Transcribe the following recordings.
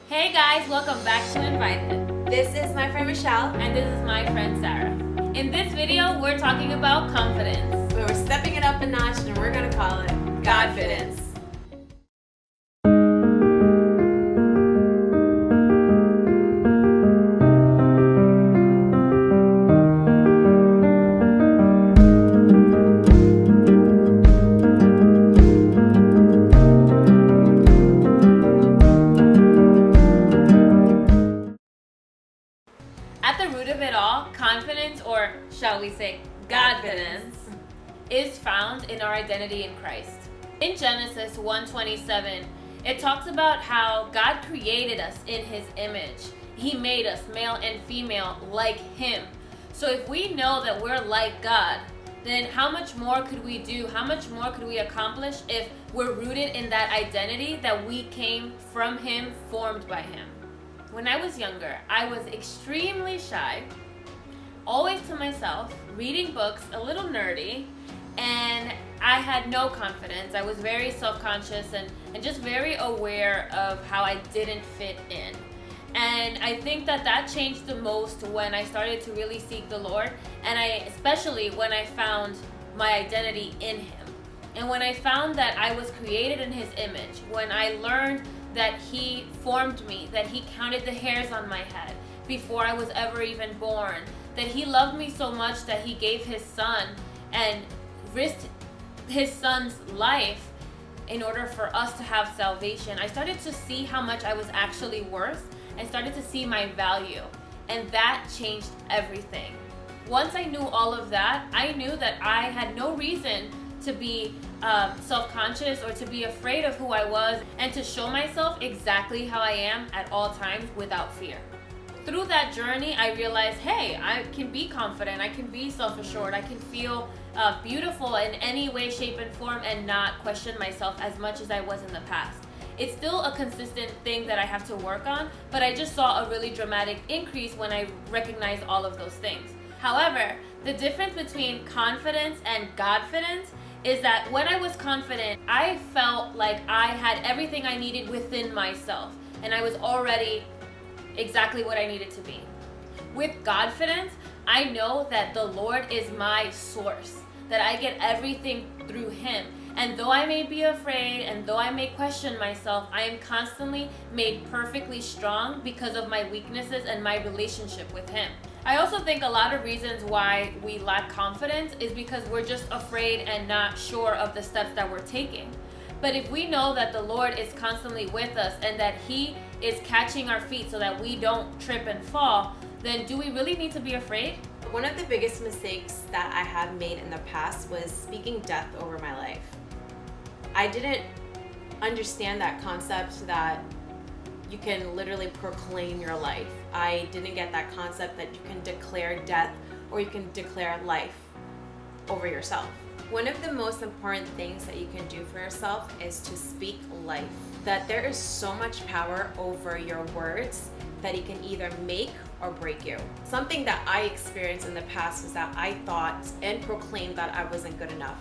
Hey guys, welcome back to Invited. This is my friend Michelle. And this is my friend Sarah. In this video, we're talking about confidence. But we're stepping it up a notch and we're going to call it Godfidence. At the root of it all, confidence, or shall we say, Godfidence, is found in our identity in Christ. In Genesis 1:27, it talks about how God created us in His image. He made us male and female like Him. So if we know that we're like God, then how much more could we do? How much more could we accomplish if we're rooted in that identity that we came from Him, formed by Him? When I was younger, I was extremely shy, always to myself, reading books, a little nerdy, and I had no confidence. I was very self-conscious and just very aware of how I didn't fit in. And I think that changed the most when I started to really seek the Lord, and especially when I found my identity in Him. And when I found that I was created in His image, when I learned that He formed me, that He counted the hairs on my head before I was ever even born, that He loved me so much that He gave His Son and risked His Son's life in order for us to have salvation. I started to see how much I was actually worth and started to see my value, and that changed everything. Once I knew all of that, I knew that I had no reason to be self-conscious or to be afraid of who I was, and to show myself exactly how I am at all times without fear. Through that journey, I realized, hey, I can be confident, I can be self-assured, I can feel beautiful in any way, shape, and form and not question myself as much as I was in the past. It's still a consistent thing that I have to work on, but I just saw a really dramatic increase when I recognized all of those things. However, the difference between confidence and Godfidence is that when I was confident, I felt like I had everything I needed within myself, and I was already exactly what I needed to be. With Godfidence, I know that the Lord is my source, that I get everything through Him. And though I may be afraid, and though I may question myself, I am constantly made perfectly strong because of my weaknesses and my relationship with Him. I also think a lot of reasons why we lack confidence is because we're just afraid and not sure of the steps that we're taking. But if we know that the Lord is constantly with us and that He is catching our feet so that we don't trip and fall, then do we really need to be afraid? One of the biggest mistakes that I have made in the past was speaking death over my life. I didn't understand that concept that you can literally proclaim your life. I didn't get that concept that you can declare death or you can declare life over yourself. One of the most important things that you can do for yourself is to speak life. That there is so much power over your words that it can either make or break you. Something that I experienced in the past was that I thought and proclaimed that I wasn't good enough,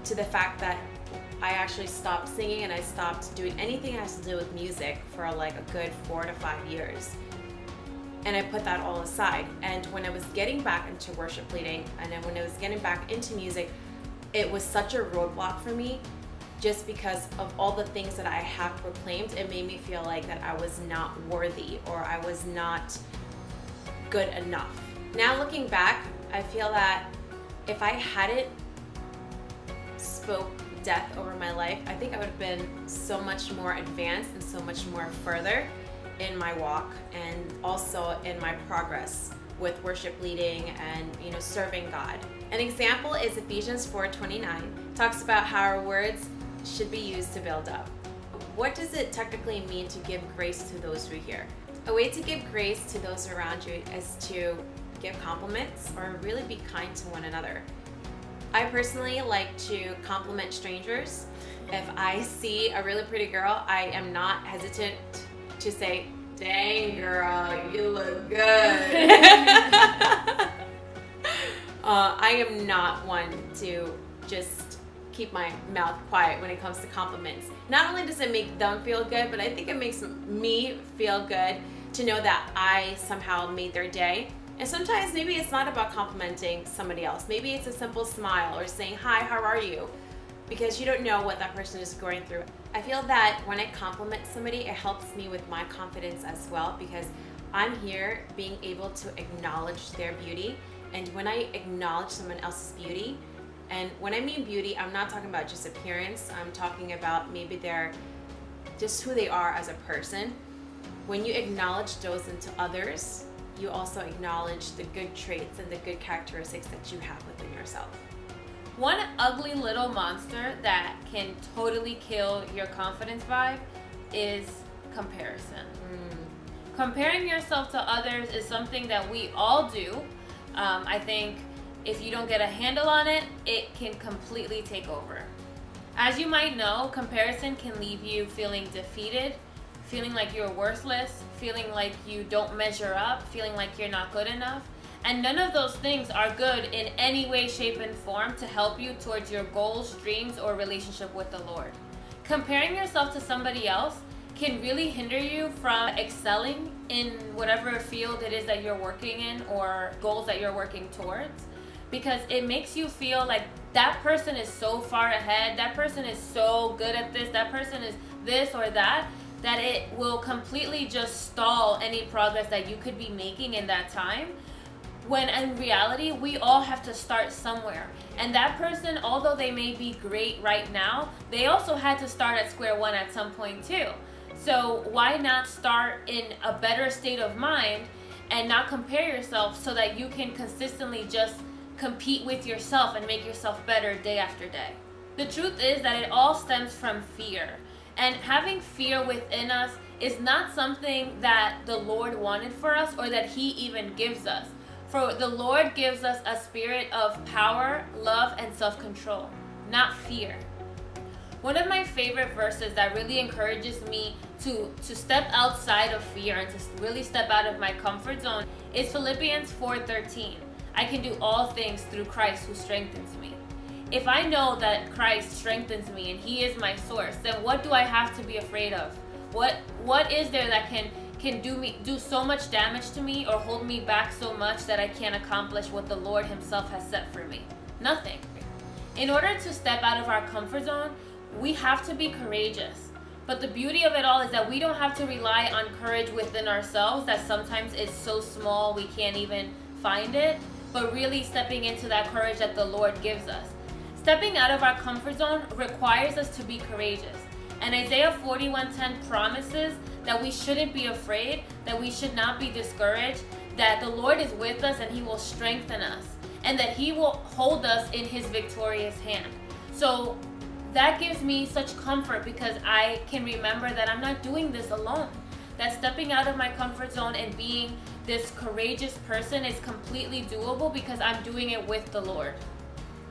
to the fact that I actually stopped singing and I stopped doing anything that has to do with music for like a good 4 to 5 years. And I put that all aside. And when I was getting back into worship leading, and then when I was getting back into music, it was such a roadblock for me, just because of all the things that I have proclaimed. It made me feel like that I was not worthy or I was not good enough. Now looking back, I feel that if I hadn't spoke death over my life, I think I would have been so much more advanced and so much more further in my walk and also in my progress with worship leading and serving God. An example is Ephesians 4:29. Talks about how our words should be used to build up. What does it technically mean to give grace to those who hear? A way to give grace to those around you is to give compliments or really be kind to one another. I personally like to compliment strangers. If I see a really pretty girl, I am not hesitant to say, "Dang girl, you look good." I am not one to just keep my mouth quiet when it comes to compliments. Not only does it make them feel good, but I think it makes me feel good to know that I somehow made their day. And sometimes maybe it's not about complimenting somebody else. Maybe it's a simple smile or saying, hi, how are you? Because you don't know what that person is going through. I feel that when I compliment somebody, it helps me with my confidence as well, because I'm here being able to acknowledge their beauty. And when I acknowledge someone else's beauty, and when I mean beauty, I'm not talking about just appearance. I'm talking about maybe they're just who they are as a person. When you acknowledge those into others, you also acknowledge the good traits and the good characteristics that you have within yourself. One ugly little monster that can totally kill your confidence vibe is comparison. Comparing yourself to others is something that we all do. I think if you don't get a handle on it, it can completely take over. As you might know, comparison can leave you feeling defeated, feeling like you're worthless, feeling like you don't measure up, feeling like you're not good enough. And none of those things are good in any way, shape, and form to help you towards your goals, dreams, or relationship with the Lord. Comparing yourself to somebody else can really hinder you from excelling in whatever field it is that you're working in or goals that you're working towards, because it makes you feel like that person is so far ahead, that person is so good at this, that person is this or that it will completely just stall any progress that you could be making in that time. When in reality, we all have to start somewhere. And that person, although they may be great right now, they also had to start at square one at some point too. So why not start in a better state of mind and not compare yourself so that you can consistently just compete with yourself and make yourself better day after day? The truth is that it all stems from fear. And having fear within us is not something that the Lord wanted for us or that He even gives us. For the Lord gives us a spirit of power, love, and self-control, not fear. One of my favorite verses that really encourages me to step outside of fear and to really step out of my comfort zone is Philippians 4:13. I can do all things through Christ who strengthens me. If I know that Christ strengthens me and He is my source, then what do I have to be afraid of? What is there that can do so much damage to me or hold me back so much that I can't accomplish what the Lord Himself has set for me? Nothing. In order to step out of our comfort zone, we have to be courageous. But the beauty of it all is that we don't have to rely on courage within ourselves that sometimes is so small we can't even find it, but really stepping into that courage that the Lord gives us. Stepping out of our comfort zone requires us to be courageous. And Isaiah 41:10 promises that we shouldn't be afraid, that we should not be discouraged, that the Lord is with us and He will strengthen us, and that He will hold us in His victorious hand. So that gives me such comfort because I can remember that I'm not doing this alone. That stepping out of my comfort zone and being this courageous person is completely doable because I'm doing it with the Lord.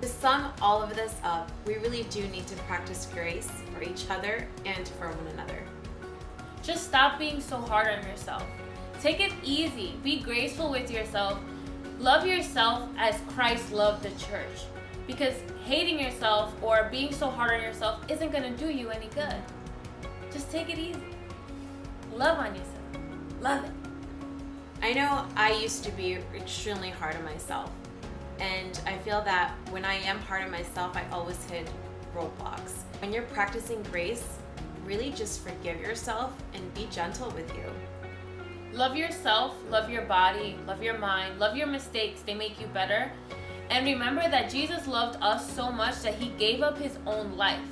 To sum all of this up, we really do need to practice grace for each other and for one another. Just stop being so hard on yourself. Take it easy. Be graceful with yourself. Love yourself as Christ loved the church. Because hating yourself or being so hard on yourself isn't going to do you any good. Just take it easy. Love on yourself. Love it. I know I used to be extremely hard on myself. And I feel that when I am hard on myself, I always hit roadblocks. When you're practicing grace, really just forgive yourself and be gentle with you. Love yourself, love your body, love your mind, love your mistakes. They make you better. And remember that Jesus loved us so much that He gave up His own life.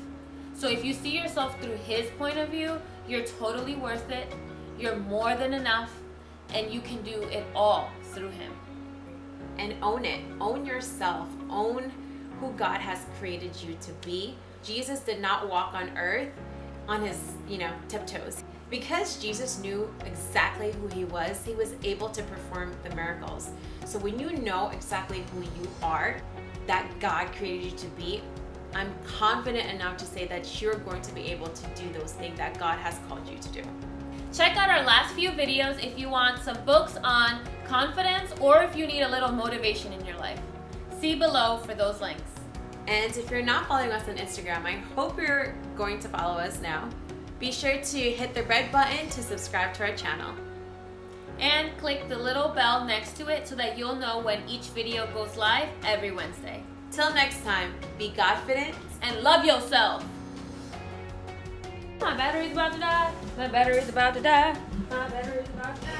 So if you see yourself through His point of view, you're totally worth it. You're more than enough. And you can do it all through Him. And own it. Own yourself. Own who God has created you to be. Jesus did not walk on earth on his, tiptoes. Because Jesus knew exactly who He was able to perform the miracles. So when you know exactly who you are, that God created you to be, I'm confident enough to say that you're going to be able to do those things that God has called you to do. Check out our last few videos if you want some books on confidence or if you need a little motivation in your life. See below for those links. And if you're not following us on Instagram, I hope you're going to follow us now. Be sure to hit the red button to subscribe to our channel. And click the little bell next to it so that you'll know when each video goes live every Wednesday. Till next time, be confident And love yourself. My battery's about to die. My battery's about to die. My battery's about to die.